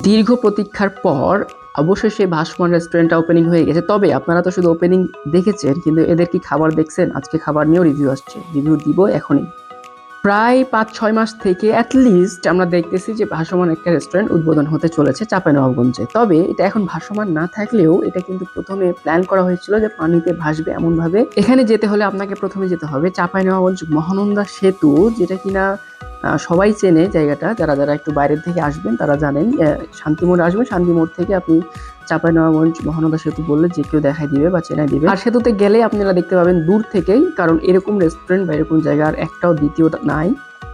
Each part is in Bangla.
দীর্ঘ প্রতীক্ষার পর অবশেষে ভাসমান রেস্টুরেন্টটা ওপেনিং হয়ে গেছে। তবে আপনারা তো শুধু ওপেনিং দেখেছেন, কিন্তু এদের কি খাবার দেখছেন? আজকে খাবার নিয়েও রিভিউ আসছে, রিভিউ দিব এখনই। প্রায় ৫-৬ মাস থেকে অ্যাটলিস্ট আমরা দেখতেছি যে ভাসমান একটা রেস্টুরেন্ট উদ্বোধন হতে চলেছে চাঁপাইনবাবগঞ্জে। তবে এটা এখন ভাসমান না থাকলেও এটা কিন্তু প্রথমে প্ল্যান করা হয়েছিল যে পানিতে ভাসবে এমনভাবে। এখানে যেতে হলে আপনাকে প্রথমে যেতে হবে চাঁপাইনবাবগঞ্জ মহানন্দা সেতু, যেটা কিনা সবাই চেনে জায়গাটা। যারা যারা একটু বাইরের থেকে আসবেন তারা জানেন। শান্তিমোড় আসবেন, শান্তিমোড় থেকে আপনি চাঁপাইনবাবগঞ্জ মহানন্দা সেতু বললে যে কেউ দেখাই দিবে বা চেনাই দিবে। আর সেতুতে গেলে আপনারা দেখতে পাবেন দূর থেকেই, কারণ এরকম রেস্টুরেন্ট বা এরকম জায়গা আর একটাও দ্বিতীয়টা নাই।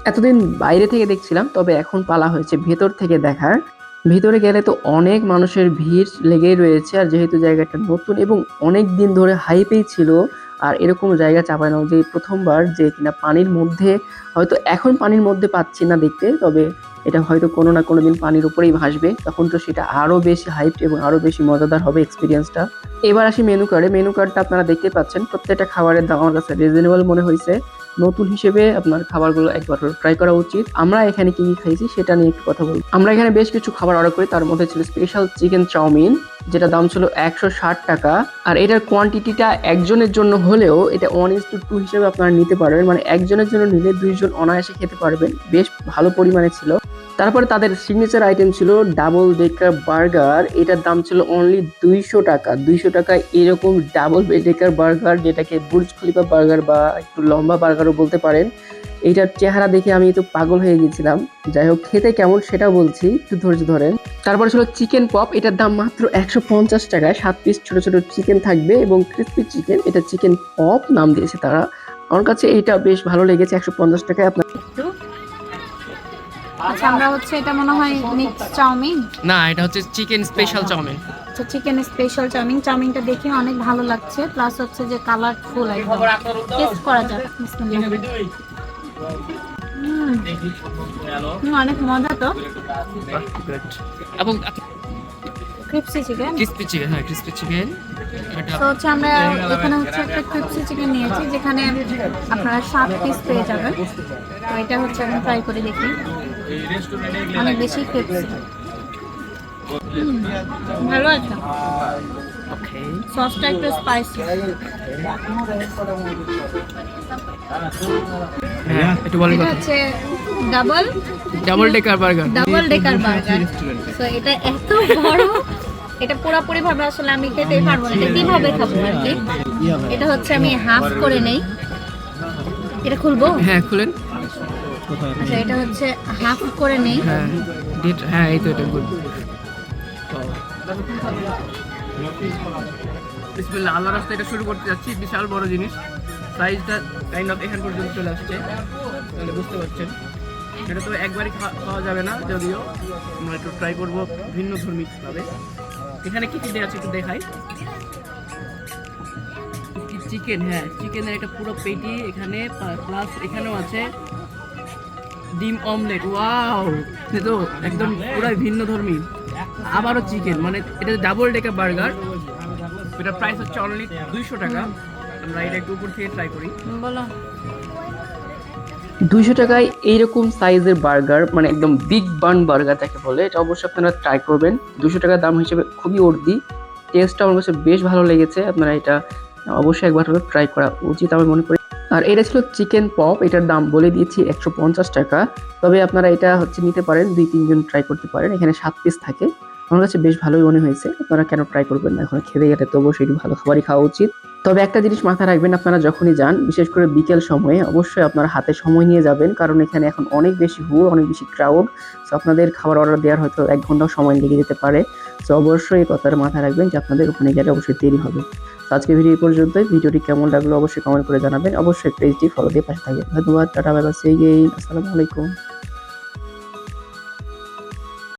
এতদিন বাইরে থেকে দেখছিলাম, তবে এখন পালা হয়েছে ভেতর থেকে দেখার। ভিতরে গেলে তো অনেক মানুষের ভিড় লেগেই রয়েছে, আর যেহেতু জায়গাটা নতুন এবং অনেক দিন ধরে হাইপেই ছিল, আর এরকম জায়গা চাঁপাইনবাবগঞ্জে প্রথমবার যে কিনা পানির মধ্যে, হয়তো এখন পানির মধ্যে পাচ্ছি না দেখতে, তবে এটা হয়তো কোনো না কোনো দিন পানির উপরেই ভাসবে, তখন তো সেটা আরও বেশি হাইপড এবং আরও বেশি মজাদার হবে এক্সপিরিয়েন্সটা। এবার আসি মেনু কার্ডে। মেনু কার্ডটা আপনারা দেখতে পাচ্ছেন, প্রত্যেকটা খাবারের দাম আমার কাছে রিজনেবল মনে হয়েছে। নতুন হিসেবে আপনার খাবারগুলো একবার ট্রাই করা উচিত। আমরা এখানে কি কি খাইছি সেটা নিয়ে একটু কথা বলবো। আমরা এখানে বেশ কিছু খাবার অর্ডার করি, তার মধ্যে ছিল স্পেশাল চিকেন চাউমিন, যেটা দাম ছিল 160 টাকা। আর এটার কোয়ান্টিটিটা একজনের জন্য হলেও এটা 1:2 হিসেবে আপনারা নিতে পারবেন, মানে একজনের জন্য নিলে 2 জন অনায়াসে খেতে পারবেন। বেশ ভালো পরিমাণে ছিল। তারপরে তাদের সিগনেচার আইটেম ছিল ডাবল ডেকার বার্গার। এটার দাম ছিল অনলি 200 টাকা। 200 টাকায় এরকম ডাবল ডেকার বার্গার, যেটাকে বুর্জ খলিফা বার্গার বা একটু লম্বা বার্গারও বলতে পারেন, এইটার চেহারা দেখে আমি তো পাগল হয়ে গেছিলাম। যাই হোক, খেতে কেমন সেটা বলছি, একটু ধৈর্য ধরেন। তারপরে ছিল চিকেন পপ। এটার দাম মাত্র 150 টাকায় 7 পিস ছোট ছোট চিকেন থাকবে এবং ক্রিস্পি চিকেন। এটা চিকেন পপ নাম দিয়েছে তারা। আমার কাছে এইটা বেশ ভালো লেগেছে 150 টাকায়। আপনার আচ্ছা, আমরা হচ্ছে এটা মনে হয় মিক্স চাউমিন। না, এটা হচ্ছে চিকেন স্পেশাল চাউমিন। আচ্ছা, চিকেন স্পেশাল চাউমিন। চাউমিনটা দেখে অনেক ভালো লাগছে, প্লাস হচ্ছে যে কালারফুল একদম। টেস্ট করা যাক। বিসমিল্লাহ। অনেক মজা তো। এবং ক্রিপসি চিকেন। ক্রিস্পি চিকেন, হ্যাঁ ক্রিস্পি চিকেন। তো হচ্ছে আমরা এখানে হচ্ছে একটা ক্রিপসি চিকেন নিয়েছি, যেখানে আপনারা 7 পিস পেয়ে যাবেন। তো এটা হচ্ছে আমি ট্রাই করে দেখি। অনেক বেশি ক্রিপসি, ভালো আছে। ওকে, সসটা একটু স্পাইসি। হ্যাঁ একটু বলেন। এটা হচ্ছে ডাবল ডেকার বার্গার। তো এটা এত বড়, এটা পুরোপুরি ভাবে আসলে আমি খেতেই পারবো না। এটা কিভাবে খাবো আর কি। এটা হচ্ছে আমি হাফ করে নেই। এটা খুলবো? হ্যাঁ খুলেন। আচ্ছা, এটা হচ্ছে হাফ করে নেই। হ্যাঁ হ্যাঁ, এই তো এটা গুড। বিসমিল্লাহ, আল্লাহর রাস্তায় এটা শুরু করতে যাচ্ছি। বিশাল বড় জিনিস, সাইজটা কাইন্ড অফ এখান পর্যন্ত চলে আসছে, তাহলে বুঝতে পারছেন। এটা তো একবারই খাওয়া যাবে না, যদিও আমরা একটু ট্রাই করবো ভিন্ন ধর্মীভাবে। এখানে কি কি দেওয়া আছে একটু দেখাই। চিকেন, হ্যাঁ চিকেনের একটা পুরো পেটি এখানে, প্লাস এখানেও আছে ডিম অমলেট। ওয়াও, সে তো একদম পুরাই ভিন্ন ধর্মী। আবারও চিকেন, মানে এটা ডাবল ডেকার বার্গার। এটা প্রাইস হচ্ছে অনলি 200 টাকা। আমরা এটা একটু উপর থেকে ট্রাই করি। বলো। 200 টাকায় এইরকম সাইজের বার্গার, মানে একদম বিগ বার্ন বার্গার যাকে বলে, এটা অবশ্যই আপনারা ট্রাই করবেন। 200 টাকার দাম হিসেবে খুবই অর্দি। টেস্টটা আমার কাছে বেশ ভালো লেগেছে। আপনারা এটা অবশ্যই একবার হলে ট্রাই করা উচিত আমি মনে করি। আর এটা ছিল চিকেন পপ। এটার দাম বলে দিয়েছি 150 টাকা। তবে আপনারা এটা হচ্ছে নিতে পারেন, 2-3 জন ট্রাই করতে পারেন। এখানে 7 পিস থাকে। আমার কাছে বেশ ভালোই মনে হয়েছে। আপনারা কেন ট্রাই করবেন না? এখন খেতে গেলে তো অবশ্যই একটু ভালো খাবারই খাওয়া উচিত। তবে একটা জিনিস মাথায় রাখবেন, আপনারা যখনই যান, বিশেষ করে বিকেল সময়ে, অবশ্যই আপনারা হাতে সময় নিয়ে যাবেন, কারণ এখানে এখন অনেক বেশি ভিড়, অনেক বেশি ক্রাউড। সো আপনাদের খাবার অর্ডার দেওয়ার হয়তো 1 ঘন্টাও সময় লেগে যেতে পারে। সো অবশ্যই এই কথাটা মাথায় রাখবেন যে আপনাদের ওখানে গেলে অবশ্যই দেরি হবে। তো আজকে ভিডিও এই পর্যন্তই। ভিডিওটি কেমন লাগলো অবশ্যই কমেন্ট করে জানাবেন। অবশ্যই পেজটি ফলো দিয়ে পাশে থাকবেন। ধন্যবাদ, tata, bye bye, see you, আসসালামু আলাইকুম।